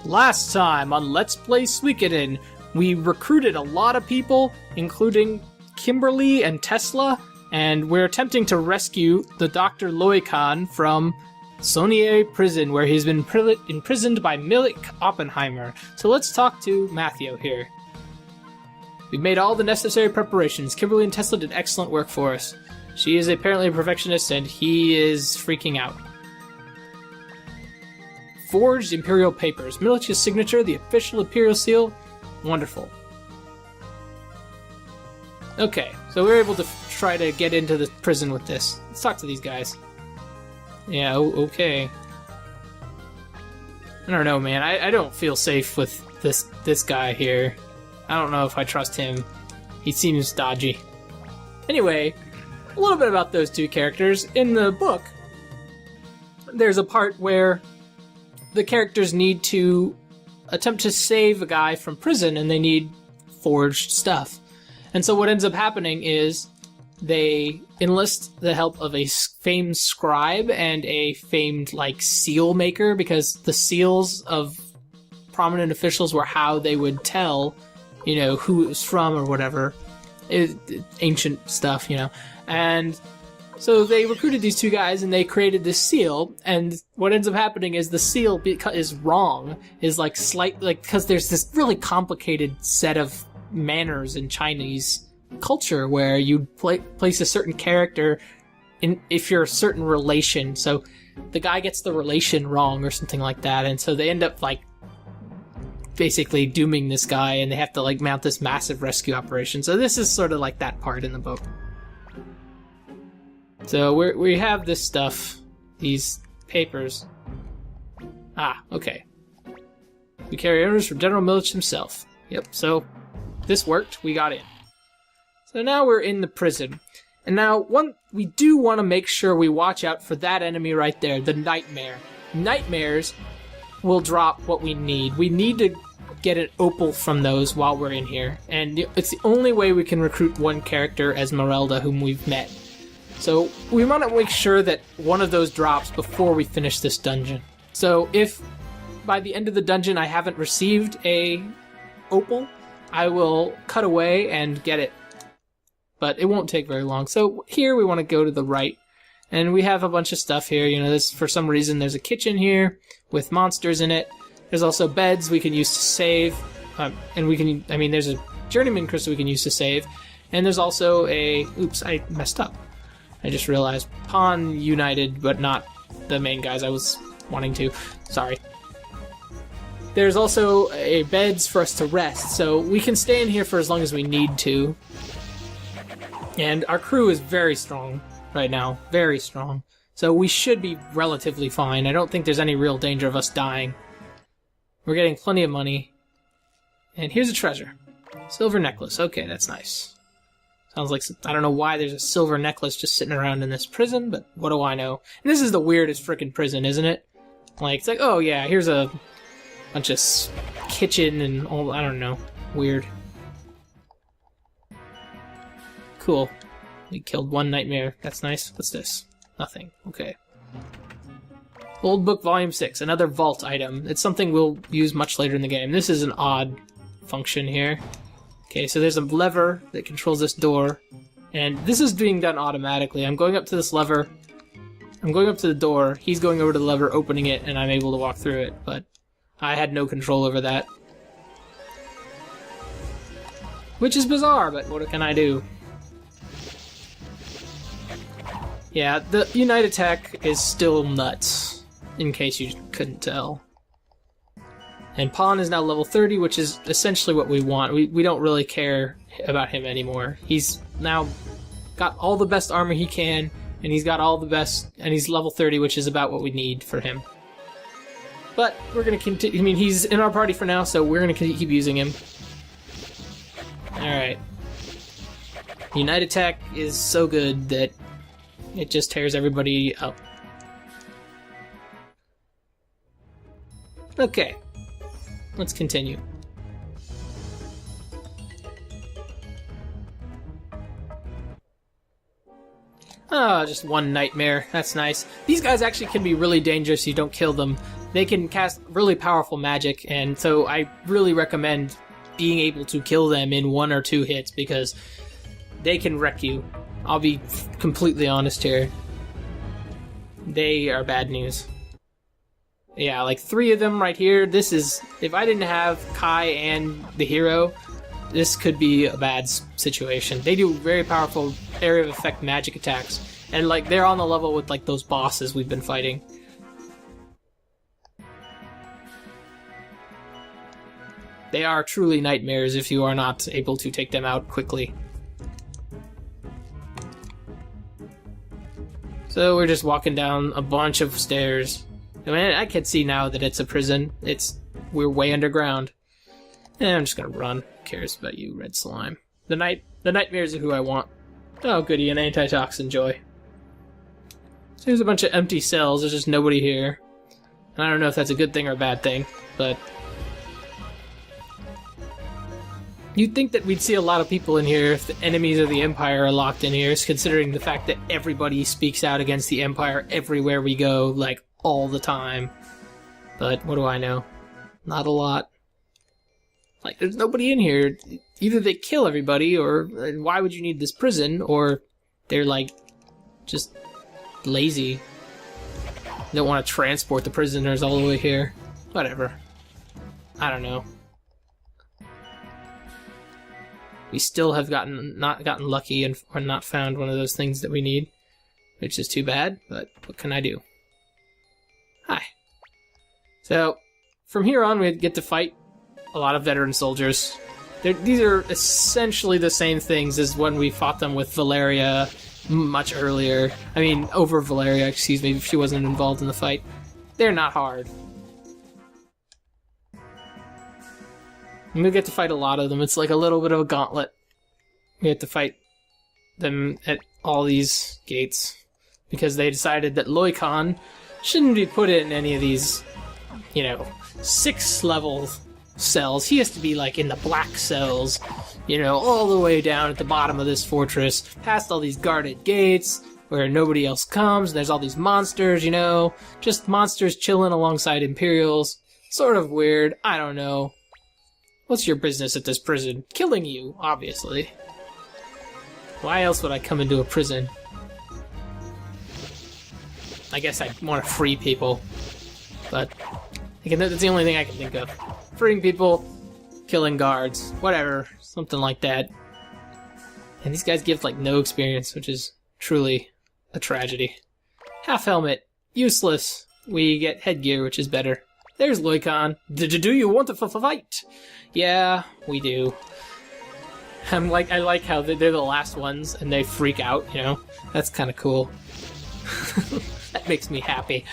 Last time on Let's Play Suikoden, we recruited a lot of people, including Kimberly and Tesla, and we're attempting to rescue the Dr. Liukan from Soniere Prison, where he's been imprisoned by Milik Oppenheimer. So let's talk to Matthew here. We've made all the necessary preparations. Kimberly and Tesla did excellent work for us. She is apparently a perfectionist, and he is freaking out. Forged Imperial Papers. Milik's signature, the official Imperial seal. Wonderful. Okay, so we're able to try to get into the prison with this. Let's talk to these guys. Yeah, okay. I don't know, man. I don't feel safe with this guy here. I don't know if I trust him. He seems dodgy. Anyway, a little bit about those two characters. In the book, there's a part where the characters need to attempt to save a guy from prison, and they need forged stuff. And so what ends up happening is they enlist the help of a famed scribe and a famed, seal maker, because the seals of prominent officials were how they would tell, who it was from or whatever. Ancient stuff, And so they recruited these two guys, and they created this seal, and what ends up happening is the seal is wrong, is because there's this really complicated set of manners in Chinese culture where you place a certain character in if you're a certain relation, so the guy gets the relation wrong or something like that, and so they end up basically dooming this guy, and they have to mount this massive rescue operation. So this is sort of like that part in the book. So we have this stuff, these papers. Ah, okay. We carry orders from General Milich himself. Yep, so this worked. We got in. So now we're in the prison. And now we do want to make sure we watch out for that enemy right there, the Nightmare. Nightmares will drop what we need. We need to get an opal from those while we're in here. And it's the only way we can recruit one character as Merelda, whom we've met. So we want to make sure that one of those drops before we finish this dungeon. So if by the end of the dungeon I haven't received a opal, I will cut away and get it. But it won't take very long. So here we want to go to the right. And we have a bunch of stuff here. This, for some reason, there's a kitchen here with monsters in it. There's also beds we can use to save. And there's a journeyman crystal we can use to save. And there's also oops, I messed up. I just realized Pawn united, but not the main guys I was wanting to. Sorry. There's also beds for us to rest, so we can stay in here for as long as we need to. And our crew is very strong right now. Very strong. So we should be relatively fine. I don't think there's any real danger of us dying. We're getting plenty of money. And here's a treasure. Silver necklace. Okay, that's nice. Sounds like, I don't know why there's a silver necklace just sitting around in this prison, but what do I know? And this is the weirdest frickin' prison, isn't it? It's like, oh yeah, here's a bunch of kitchen and all, I don't know. Weird. Cool. We killed one nightmare. That's nice. What's this? Nothing. Okay. Old Book Volume 6. Another vault item. It's something we'll use much later in the game. This is an odd function here. Okay, so there's a lever that controls this door, and this is being done automatically. I'm going up to this lever, I'm going up to the door, he's going over to the lever, opening it, and I'm able to walk through it, but I had no control over that. Which is bizarre, but what can I do? Yeah, the Unite attack is still nuts, in case you couldn't tell. And Pawn is now level 30, which is essentially what we want. We don't really care about him anymore. He's now got all the best armor he can, and he's got all the best, and he's level 30, which is about what we need for him. But we're going to continue, he's in our party for now, so we're going to keep using him. Alright. Unite attack is so good that it just tears everybody up. Okay. Let's continue. Oh, just one nightmare. That's nice. These guys actually can be really dangerous if you don't kill them. they can cast really powerful magic, and so I really recommend being able to kill them in 1 or 2 hits, because they can wreck you. I'll be completely honest here. They are bad news. Yeah, like 3 of them right here. This is... If I didn't have Kai and the hero, this could be a bad situation. They do very powerful area of effect magic attacks. And, like, they're on the level with, like, those bosses we've been fighting. They are truly nightmares if you are not able to take them out quickly. So we're just walking down a bunch of stairs. I mean, I can see now that it's a prison. We're way underground. And I'm just gonna run. Who cares about you, red slime? The nightmares are who I want. Oh, goody, an antitoxin joy. So there's a bunch of empty cells. There's just nobody here. And I don't know if that's a good thing or a bad thing, but you'd think that we'd see a lot of people in here if the enemies of the Empire are locked in here, considering the fact that everybody speaks out against the Empire everywhere we go, like, all the time. But what do I know? Not a lot. Like, there's nobody in here. Either they kill everybody, or why would you need this prison, or they're, like, just lazy. They don't want to transport the prisoners all the way here. Whatever. I don't know. We still have not gotten lucky and or not found one of those things that we need, which is too bad, but what can I do? Hi. So, from here on, we get to fight a lot of veteran soldiers. These are essentially the same things as when we fought them with Valeria much earlier. I mean, over Valeria, excuse me, if she wasn't involved in the fight. They're not hard. And we get to fight a lot of them. It's like a little bit of a gauntlet. We have to fight them at all these gates because they decided that Liukan shouldn't be put in any of these, 6-level cells. He has to be like in the black cells, all the way down at the bottom of this fortress, past all these guarded gates where nobody else comes. There's all these monsters, just monsters chilling alongside Imperials. Sort of weird. I don't know. What's your business at this prison? Killing you, obviously. Why else would I come into a prison? I guess I want to free people. But that's the only thing I can think of. Freeing people, killing guards, whatever. Something like that. And these guys give, no experience, which is truly a tragedy. Half helmet, useless. We get headgear, which is better. There's Liukan. Do you want to fight? Yeah, we do. I like how they're the last ones and they freak out, That's kind of cool. That makes me happy.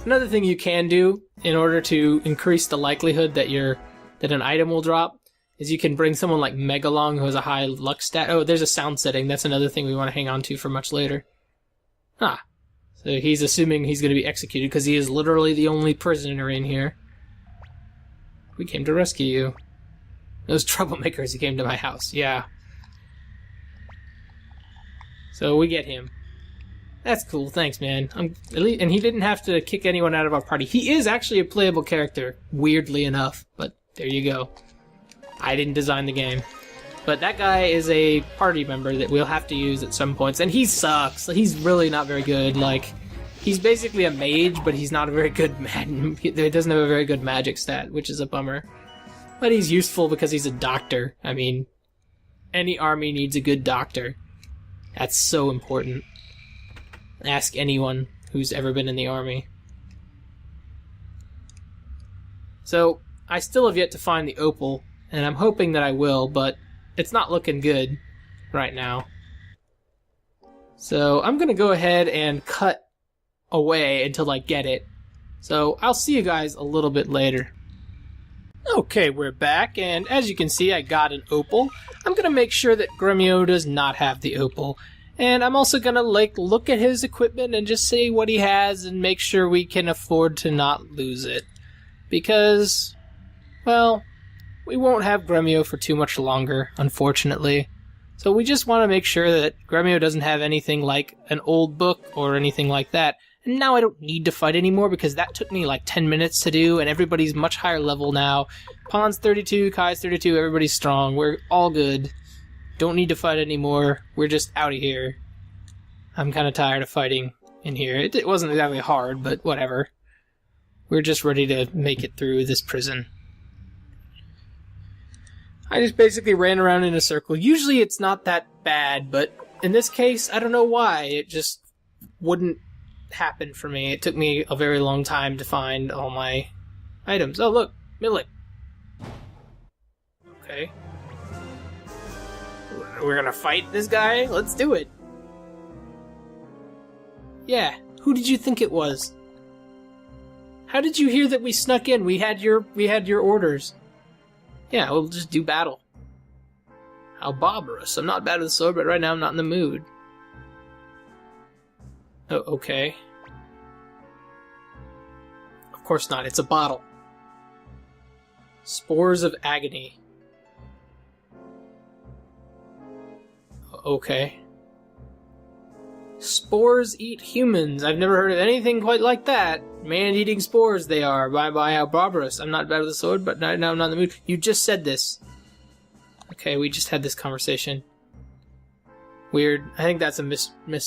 Another thing you can do in order to increase the likelihood that an item will drop is you can bring someone like Megalong who has a high luck stat. Oh, there's a sound setting. That's another thing we want to hang on to for much later. Ah. So he's assuming he's going to be executed because he is literally the only prisoner in here. We came to rescue you. Those troublemakers who came to my house. Yeah. So we get him. That's cool. Thanks, man. And he didn't have to kick anyone out of our party. He is actually a playable character, weirdly enough. But there you go. I didn't design the game. But that guy is a party member that we'll have to use at some points. And he sucks. He's really not very good. He's basically a mage, but he's not a very good he doesn't have a very good magic stat, which is a bummer. But he's useful because he's a doctor. I mean, any army needs a good doctor. That's so important. Ask anyone who's ever been in the army. So, I still have yet to find the opal, and I'm hoping that I will, but it's not looking good right now. So I'm going to go ahead and cut away until I get it. So I'll see you guys a little bit later. Okay, we're back, and as you can see, I got an opal. I'm going to make sure that Gremio does not have the opal. And I'm also going to look at his equipment and just see what he has and make sure we can afford to not lose it. Because, well, we won't have Gremio for too much longer, unfortunately. So we just want to make sure that Gremio doesn't have anything like an old book or anything like that. And now I don't need to fight anymore because that took me like 10 minutes to do, and everybody's much higher level now. Pawn's 32, Kai's 32, everybody's strong. We're all good. Don't need to fight anymore. We're just out of here. I'm kind of tired of fighting in here. It wasn't exactly hard, but whatever. We're just ready to make it through this prison. I just basically ran around in a circle. Usually it's not that bad, but in this case, I don't know why. It just wouldn't happen for me. It took me a very long time to find all my items. Oh, look! Milik! Okay. We're gonna fight this guy? Let's do it! Yeah, who did you think it was? How did you hear that we snuck in? We had your orders. Yeah, we'll just do battle. How barbarous. I'm not bad with the sword, but right now I'm not in the mood. Oh, okay. Of course not, it's a bottle. Spores of agony. Okay. Spores eat humans. I've never heard of anything quite like that. Man-eating spores they are. Bye-bye, how barbarous. I'm not bad with the sword, but right now I'm not in the mood. You just said this. Okay, we just had this conversation. Weird. I think that's a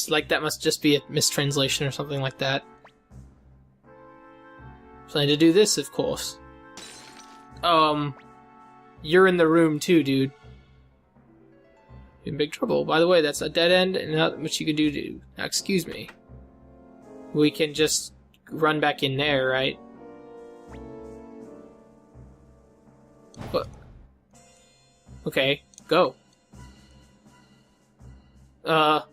like, that must just be a mistranslation or something like that. Plan to do this, of course. You're in the room too, dude. In big trouble. By the way, that's a dead end, and not much you can do. Now, excuse me. We can just run back in there, right? What? Okay, go. Oh,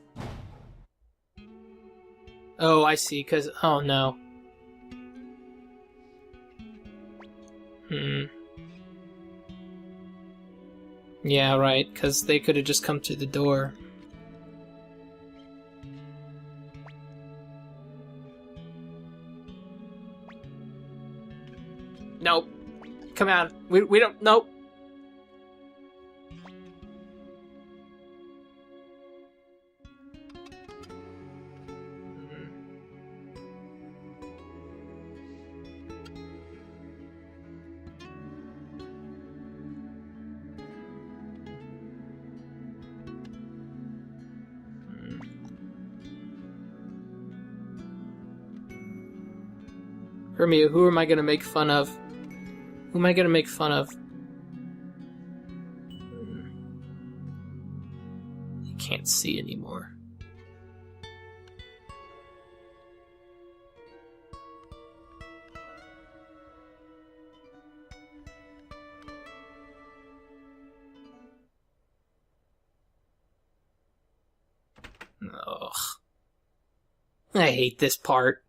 I see, oh no. Yeah, right, because they could have just come through the door. Nope. Come on. We don't... Nope. Hermia, who am I gonna make fun of? Who am I gonna make fun of? You can't see anymore. Ugh. I hate this part.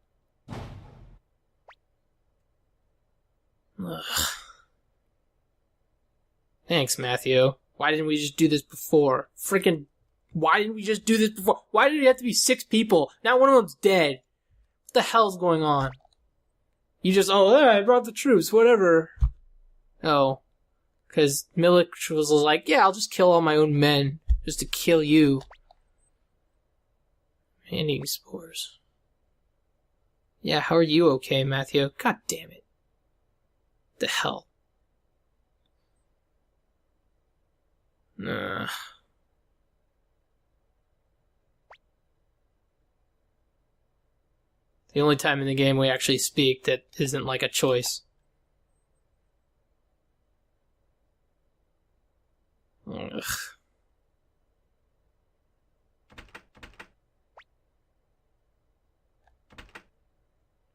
Ugh. Thanks, Matthew. Why didn't we just do this before? Freaking... Why didn't we just do this before? Why did it have to be 6 people? Now one of them's dead. What the hell's going on? You just, oh, yeah, I brought the troops, whatever. Oh. Because Milik was like, yeah, I'll just kill all my own men. Just to kill you. Man-eating spores. Yeah, how are you okay, Matthew? God damn it. The hell? The only time in the game we actually speak that isn't like a choice. Ugh.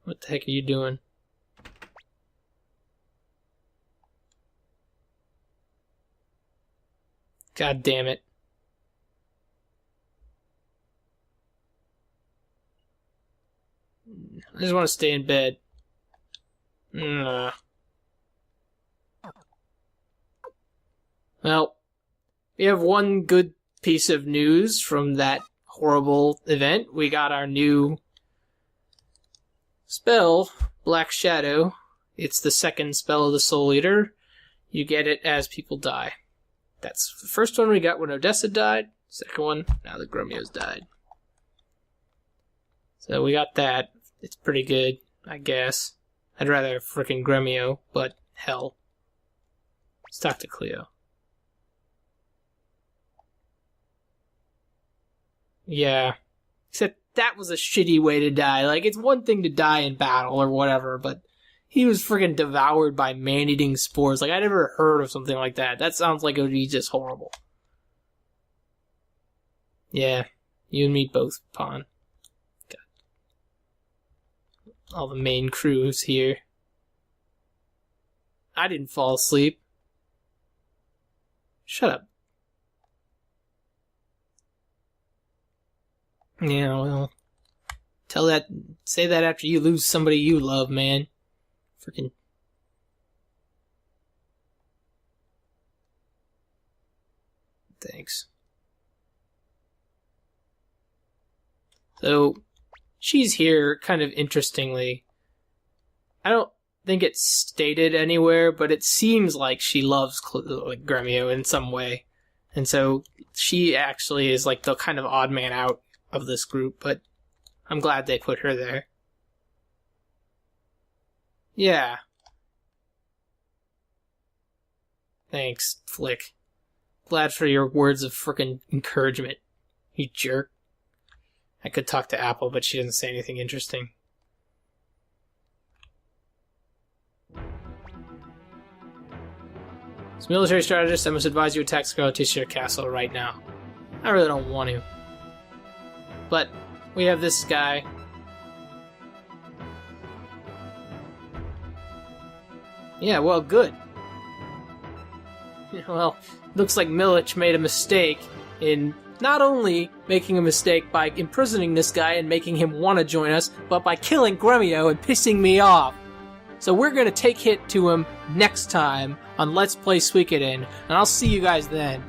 What the heck are you doing? God damn it. I just want to stay in bed. Well, we have one good piece of news from that horrible event. We got our new spell, Black Shadow. It's the second spell of the Soul Eater. You get it as people die. That's the first one we got when Odessa died. Second one, now the Grumio's died. So we got that. It's pretty good, I guess. I'd rather have frickin' Grumio, but hell. Let's talk to Cleo. Yeah. Except that was a shitty way to die. Like, it's one thing to die in battle or whatever, but he was friggin' devoured by man-eating spores. Like, I never heard of something like that. That sounds like it would be just horrible. Yeah, you and me both, Pawn. Got all the main crews here. I didn't fall asleep. Shut up. Yeah, well, say that after you lose somebody you love, man. Freaking. Thanks. So, she's here kind of interestingly. I don't think it's stated anywhere, but it seems like she loves Grumio in some way. And so, she actually is like the kind of odd man out of this group, but I'm glad they put her there. Yeah. Thanks, Flick. Glad for your words of frickin' encouragement, you jerk. I could talk to Apple, but she doesn't say anything interesting. As military strategist, I must advise you attack Scarlet Castle right now. I really don't want to. But we have this guy. Yeah, well, good. Well, looks like Milich made a mistake in not only making a mistake by imprisoning this guy and making him want to join us, but by killing Grumio and pissing me off. So we're going to take hit to him next time on Let's Play Suikoden, and I'll see you guys then.